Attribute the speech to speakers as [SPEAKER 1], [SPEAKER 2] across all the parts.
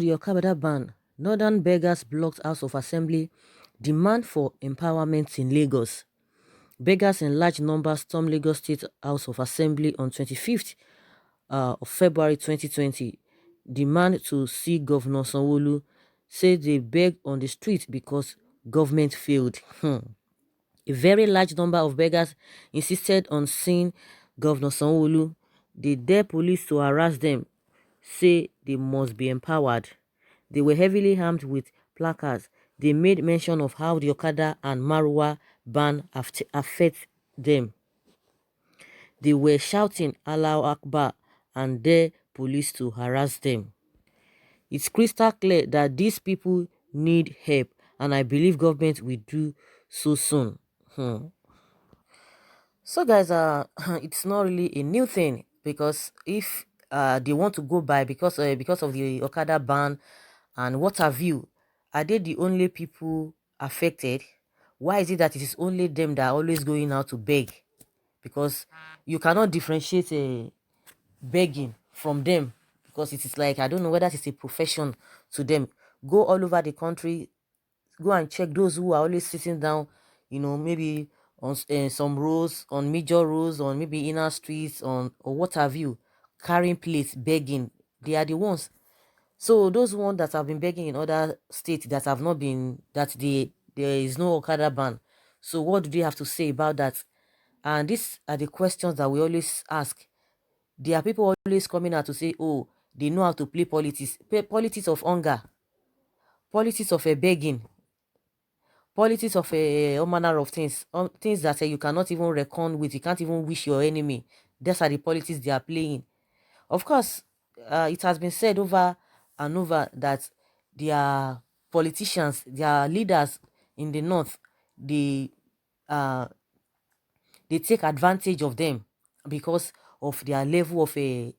[SPEAKER 1] So the Okada ban, Northern beggars blocked House of Assembly, demand for empowerment in Lagos. Beggars in large numbers stormed Lagos State House of Assembly on 25th of February 2020. Demand to see Governor ßŁØÇę, say they beg on the street because government failed. A very large number of beggars insisted on seeing Governor ßŁØÇę. They dare police to harass them, say they must be empowered. They were heavily armed with placards. They made mention of how the Okada and Marwa ban affect them. They were shouting Allahu Akbar and dare police to harass them. It's crystal clear that these people need help, and I believe government will do so soon. So guys, it's not really a new thing, because if they want to go by because of the Okada ban and what have you, are they the only people affected? Why is it that it is only them that are always going out to beg? Because you cannot differentiate begging from them, because it is like, I don't know whether it's a profession to them. Go all over the country, go and check those who are always sitting down, maybe on some roads, on major roads, on maybe inner streets, or what have you, carrying plates, begging. They are the ones. So those ones that have been begging in other states that have not been, there is no Okada ban. So what do they have to say about that? And these are the questions that we always ask. There are people always coming out to say, oh, they know how to play politics. Politics of hunger, politics of a begging, politics of all manner of things, things that you cannot even reckon with, you can't even wish your enemy. Those are the politics they are playing. Of course, it has been said over and over that their politicians, their leaders in the north, uh, they take advantage of them because of their level of a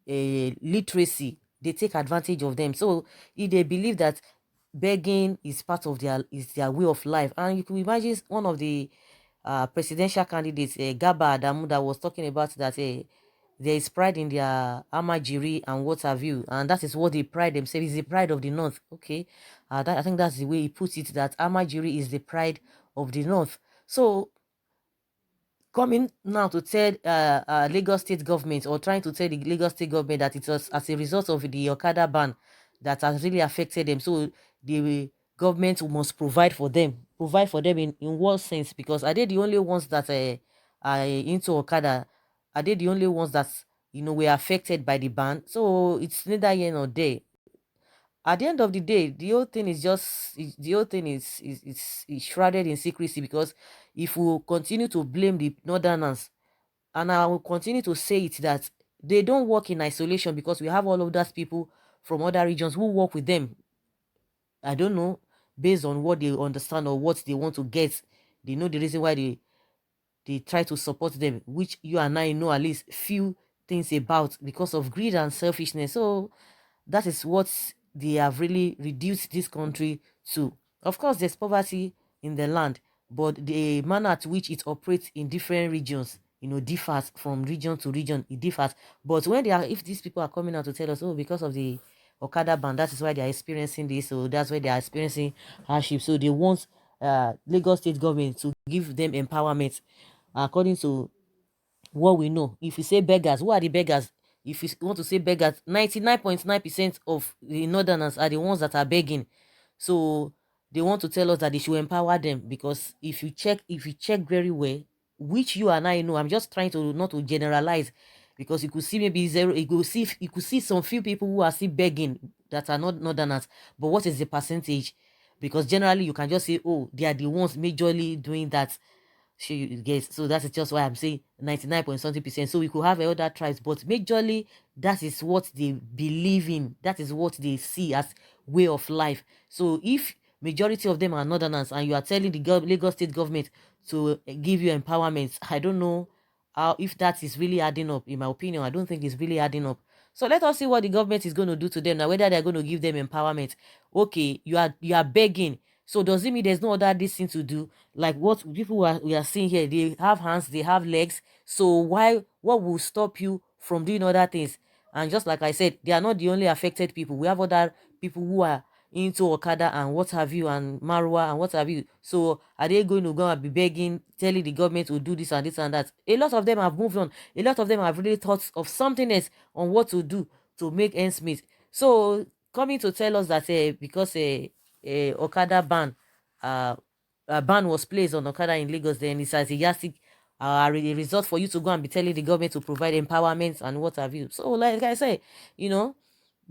[SPEAKER 1] literacy. They take advantage of them. So if they believe that begging is part of their way of life, and you can imagine one of the presidential candidates, Gaba Adamu, that was talking about that there is pride in their amajiri and what have you, and that is what they pride themselves. Is the pride of the north. Okay, I think that's the way he puts it, that amajiri is the pride of the north. So coming now to tell Lagos state government, or trying to tell the Lagos state government that it was as a result of the Okada ban that has really affected them. So the government must provide for them. Provide for them in what sense? Because are they the only ones that are into Okada? Are they the only ones that were affected by the ban? So it's neither here nor there. At the end of the day, the whole thing is the whole thing is shrouded in secrecy, because if we continue to blame the northerners, and I will continue to say it, that they don't work in isolation, because we have all of those people from other regions who work with them. I don't know, based on what they understand or what they want to get. They know the reason why they try to support them, which you and I know at least few things about, because of greed and selfishness. So that is what they have really reduced this country to. Of course, there's poverty in the land, but the manner at which it operates in different regions, differs from region to region. It differs. But when if these people are coming out to tell us, oh, because of the Okada ban, that is why they are experiencing this, so that's why they are experiencing hardship. So they want Lagos state government to give them empowerment, according to what we know. If you say beggars, who are the beggars? If you want to say beggars, 99.9% of the northerners are the ones that are begging. So they want to tell us that they should empower them, because if you check very well, which you and I know, I'm just trying to not to generalize, because you could see maybe zero, you could see some few people who are still begging that are not northerners, but what is the percentage? Because generally you can just say, oh, they are the ones majorly doing that. So that is just why I'm saying 99 point something percent. So we could have other tribes, but majorly that is what they believe in. That is what they see as way of life. So if majority of them are northerners, and you are telling the Lagos state government to give you empowerment, I don't know how, if that is really adding up. In my opinion, I don't think it's really adding up. So let us see what the government is going to do to them now, whether they're going to give them empowerment. Okay, you are begging. So does it mean there's no other this thing to do? Like what we are seeing here, they have hands, they have legs. So what will stop you from doing other things? And just like I said, they are not the only affected people. We have other people who are into Okada and what have you, and Marwa and what have you. So are they going to go and be begging, telling the government to do this and this and that? A lot of them have moved on. A lot of them have really thought of something else on what to do to make ends meet. So coming to tell us that because a Okada ban, a ban was placed on Okada in Lagos, then it's as a yardstick, a result for you to go and be telling the government to provide empowerment and what have you. So like I say,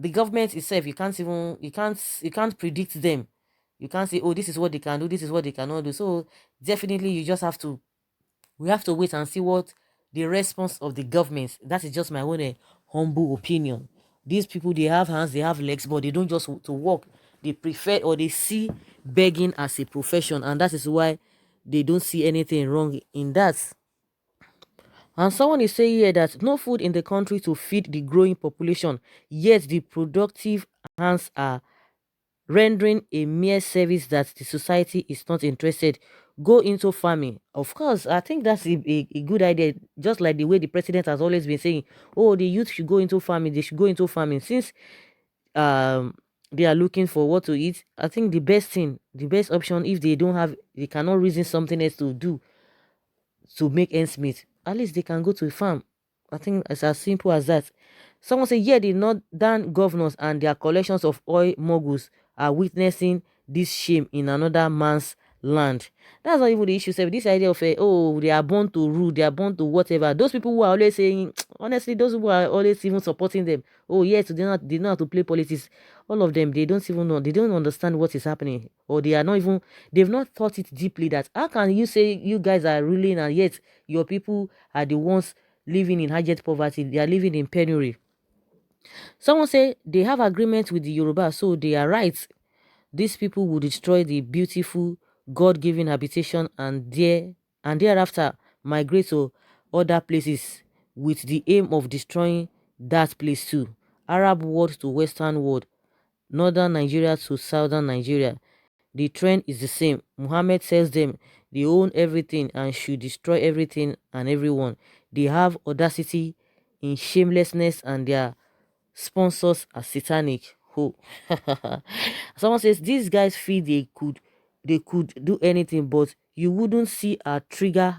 [SPEAKER 1] the government itself, you can't predict them. You can't say, oh, this is what they can do, this is what they cannot do. So definitely we have to wait and see what the response of the government. That is just my own humble opinion. These people, they have hands, they have legs, but they don't just to walk. They prefer, or they see begging as a profession, and that is why they don't see anything wrong in that. And someone is saying here that no food in the country to feed the growing population, yet the productive hands are rendering a mere service that the society is not interested. Go into farming. Of course, I think that's a good idea. Just like the way the president has always been saying, oh, the youth should go into farming. They should go into farming. Since um they are looking for what to eat, I think the best option, if they cannot reason something else to do to make ends meet, at least they can go to a farm. I think it's as simple as that. Someone say, yeah, the northern governors and their collections of oil moguls are witnessing this shame in another man's land. That's not even the issue. Sef. This idea of, oh, they are born to rule, they are born to whatever. Those people who are always saying, honestly, those people are always even supporting them. Oh, yes, they know how to play politics. All of them, they don't even know, they don't understand what is happening. Or they are not even, they've not thought it deeply that, how can you say you guys are ruling and yet your people are the ones living in abject poverty, they are living in penury? Someone say they have agreement with the Yoruba, so they are right. These people will destroy the beautiful God-given habitation and thereafter migrate to other places with the aim of destroying that place too. Arab world to Western world, northern Nigeria to southern Nigeria. The trend is the same. Muhammad tells them they own everything and should destroy everything and everyone. They have audacity in shamelessness and their sponsors are satanic. Oh. Someone says these guys feel they could do anything, but you wouldn't see a trigger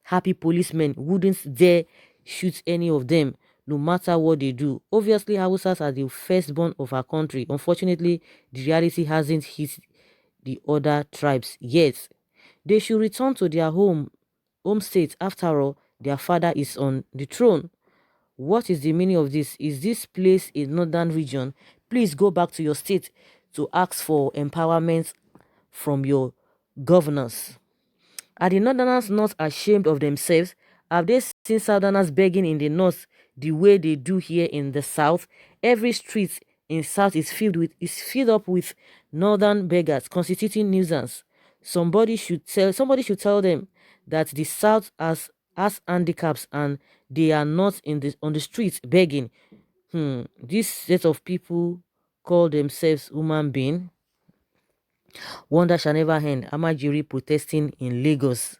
[SPEAKER 1] happy policemen wouldn't dare shoot any of them, no matter what they do. Obviously, Hausas are the firstborn of our country. Unfortunately, the reality hasn't hit the other tribes yet. They should return to their home state. After all, their father is on the throne. What is the meaning of this? Is this place a northern region? Please go back to your state to ask for empowerment from your governors. Are the northerners not ashamed of themselves? Have they seen southerners begging in the north the way they do here in the south? Every street in south is filled up with northern beggars constituting nuisance. Somebody should tell them that the south has handicaps and they are not on the streets begging. This set of people call themselves human being. Wonder shall never end. Amajiri protesting in Lagos.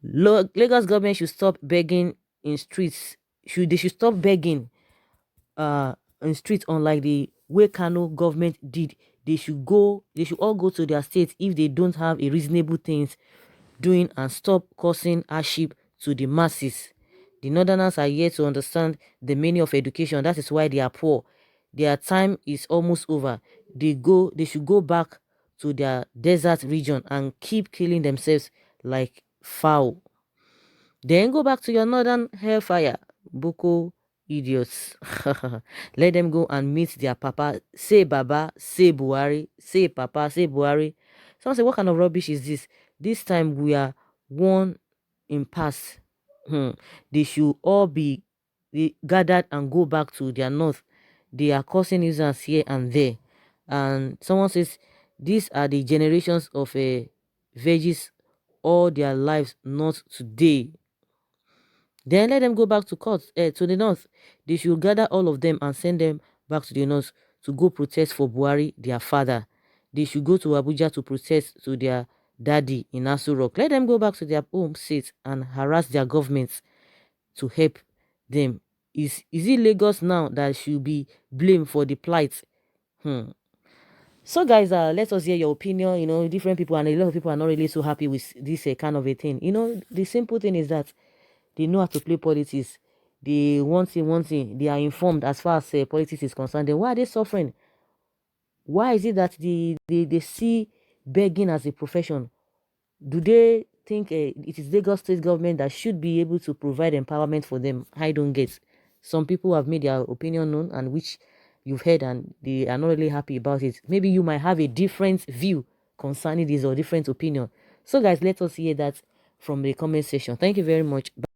[SPEAKER 1] Lagos government should stop begging in streets. They should stop begging in streets, unlike the way Kano government did. They should all go to their states if they don't have a reasonable things doing and stop causing hardship to the masses. The northerners are yet to understand the meaning of education. That is why they are poor. Their time is almost over. They should go back to their desert region and keep killing themselves like fowl. Then go back to your northern hellfire, Boko idiots. Let them go and meet their papa. Say Baba, say Buhari, say Papa, say Buhari. Someone say, what kind of rubbish is this? This time we are one in past. They should all be gathered and go back to their north. They are causing nuisance here and there. And someone says, these are the generations of veggies all their lives, not today. Then let them go back to the north. They should gather all of them and send them back to the north to go protest for Buhari, their father. They should go to Abuja to protest to their daddy in Aso Rock. Let them go back to their home states and harass their governments to help them. Is it Lagos now that should be blamed for the plight? So guys, let us hear your opinion. Different people, and a lot of people are not really so happy with this kind of a thing. The simple thing is that they know how to play politics. They want thing. They are informed as far as politics is concerned. Then why are they suffering? Why is it that they see begging as a profession? Do they think it is Lagos state government that should be able to provide empowerment for them? I don't get. Some people have made their opinion known, and which you've heard, and they are not really happy about it. Maybe you might have a different view concerning this or different opinion. So guys, let us hear that from the comment section. Thank you very much.